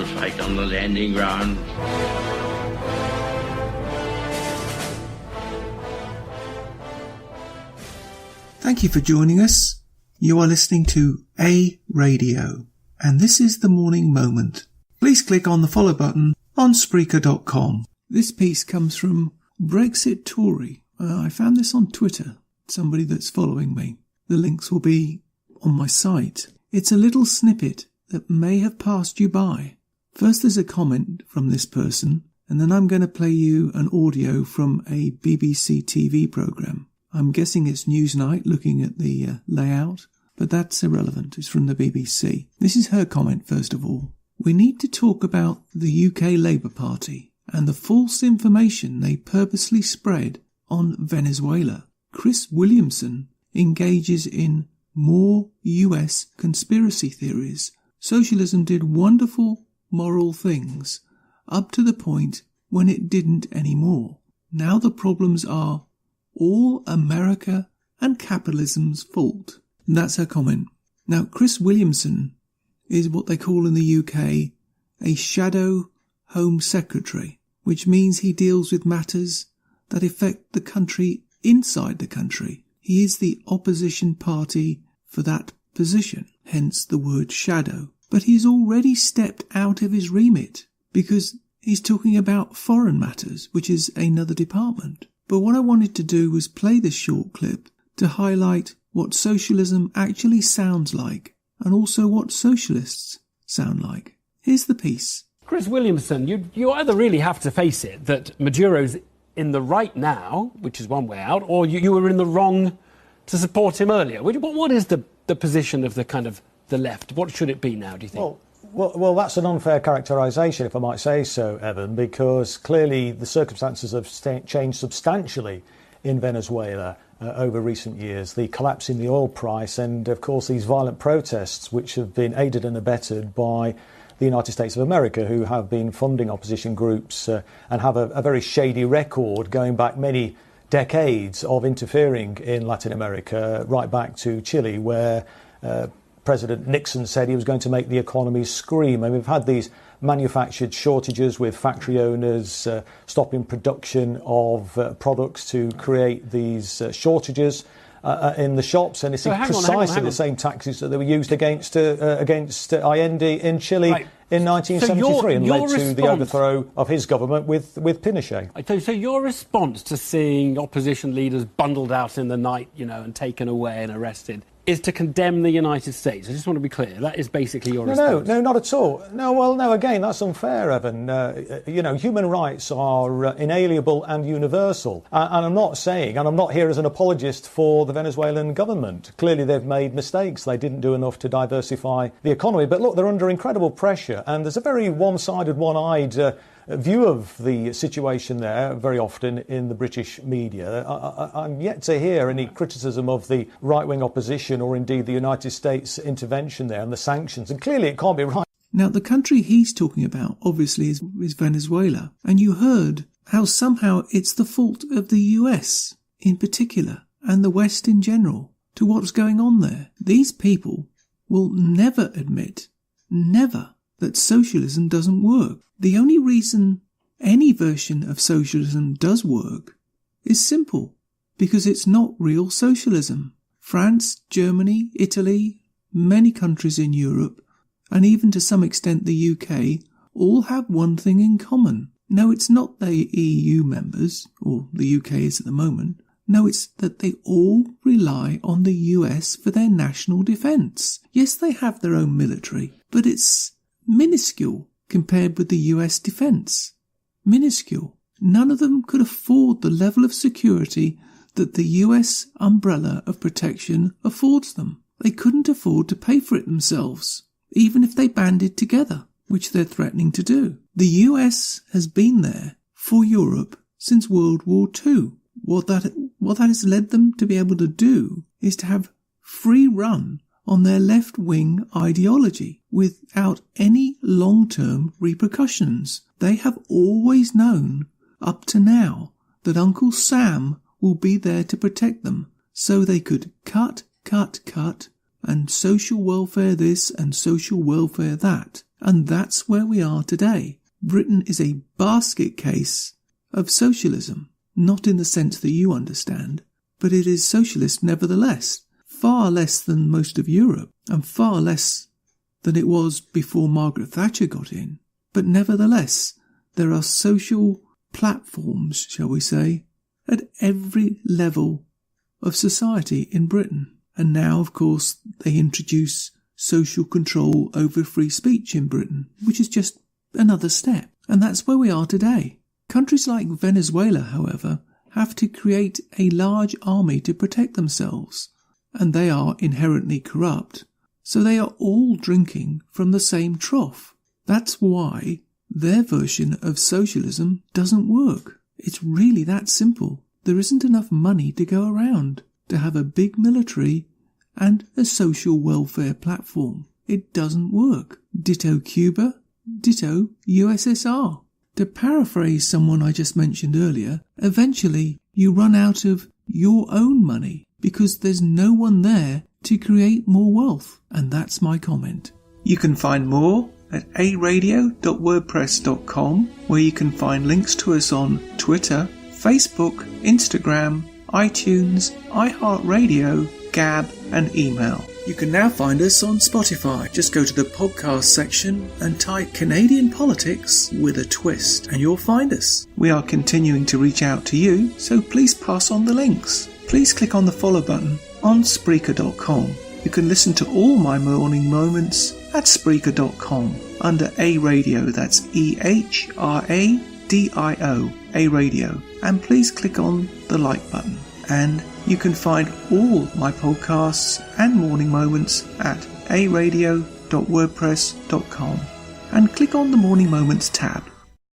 to fight on the landing ground. Thank you for joining us. You are listening to A Radio, and this is The Morning Moment. Please click on the follow button on Spreaker.com. This piece comes from Brexit Tory. I found this on Twitter, somebody that's following me. The links will be on my site. It's a little snippet that may have passed you by. First there's a comment from this person, and then I'm going to play you an audio from a BBC TV programme. I'm guessing it's Newsnight, looking at the layout, but that's irrelevant. It's from the BBC. This is her comment, first of all. We need to talk about the UK Labour Party and the false information they purposely spread on Venezuela. Chris Williamson engages in more US conspiracy theories. Socialism did wonderful moral things up to the point when it didn't anymore. Now the problems are all America and capitalism's fault. And that's her comment. Now, Chris Williamson is what they call in the UK a shadow Home Secretary, which means he deals with matters that affect the country inside the country. He is the opposition party for that position, hence the word shadow. But he's already stepped out of his remit because he's talking about foreign matters, which is another department. But what I wanted to do was play this short clip to highlight what socialism actually sounds like and also what socialists sound like. Here's the piece. Chris Williamson, you either really have to face it that Maduro's in the right now, which is one way out, or you were in the wrong to support him earlier. What is the position of the kind of the left? What should it be now, do you think? Well, that's an unfair characterisation, if I might say so, Evan, because clearly the circumstances have changed substantially in Venezuela over recent years. The collapse in the oil price and, of course, these violent protests, which have been aided and abetted by the United States of America, who have been funding opposition groups and have a very shady record going back many decades of interfering in Latin America, right back to Chile, where President Nixon said he was going to make the economy scream. And we've had these manufactured shortages with factory owners stopping production of products to create these shortages in the shops. And it's precisely the same tactics that were used against Allende in Chile in 1973 and led to the overthrow of his government with Pinochet. So your response to seeing opposition leaders bundled out in the night, and taken away and arrested, is to condemn the United States. I just want to be clear. That is basically your response. No, not at all. No, again, that's unfair, Evan. Human rights are inalienable and universal. And I'm not saying, and I'm not here as an apologist for the Venezuelan government. Clearly, they've made mistakes. They didn't do enough to diversify the economy. But look, they're under incredible pressure. And there's a very one-sided, one-eyed view of the situation there very often in the British media. I'm yet to hear any criticism of the right-wing opposition or indeed the United States intervention there and the sanctions. And clearly it can't be right. Now, the country he's talking about, obviously, is Venezuela. And you heard how somehow it's the fault of the US in particular and the West in general to what's going on there. These people will never admit, never, that socialism doesn't work. The only reason any version of socialism does work is simple, because it's not real socialism. France, Germany, Italy, many countries in Europe, and even to some extent the UK, all have one thing in common. No, it's not the EU members, or the UK is at the moment. No, it's that they all rely on the US for their national defence. Yes, they have their own military, but it's minuscule compared with the US defence. Minuscule. None of them could afford the level of security that the US umbrella of protection affords them. They couldn't afford to pay for it themselves, even if they banded together, which they're threatening to do. The US has been there for Europe since World War II. What that has led them to be able to do is to have free run on their left-wing ideology without any long-term repercussions. They have always known, up to now, that Uncle Sam will be there to protect them, so they could cut, and social welfare this and social welfare that. And that's where we are today. Britain is a basket case of socialism, not in the sense that you understand, but it is socialist nevertheless, far less than most of Europe, and far less than it was before Margaret Thatcher got in. But nevertheless, there are social platforms, shall we say, at every level of society in Britain. And now, of course, they introduce social control over free speech in Britain, which is just another step. And that's where we are today. Countries like Venezuela, however, have to create a large army to protect themselves, and they are inherently corrupt. So they are all drinking from the same trough. That's why their version of socialism doesn't work. It's really that simple. There isn't enough money to go around to have a big military and a social welfare platform. It doesn't work. Ditto Cuba, ditto USSR. To paraphrase someone I just mentioned earlier, eventually you run out of your own money because there's no one there to create more wealth. And that's my comment. You can find more at aradio.wordpress.com, where you can find links to us on Twitter, Facebook, Instagram, iTunes, iHeartRadio, Gab and email. You can now find us on Spotify. Just go to the podcast section and type Canadian Politics with a Twist and you'll find us. We are continuing to reach out to you, so please pass on the links. Please click on the follow button on Spreaker.com. You can listen to all my morning moments at Spreaker.com under A Radio, that's EHRADIO, A Radio, and please click on the like button. And you can find all my podcasts and morning moments at aradio.wordpress.com and click on the Morning Moments tab.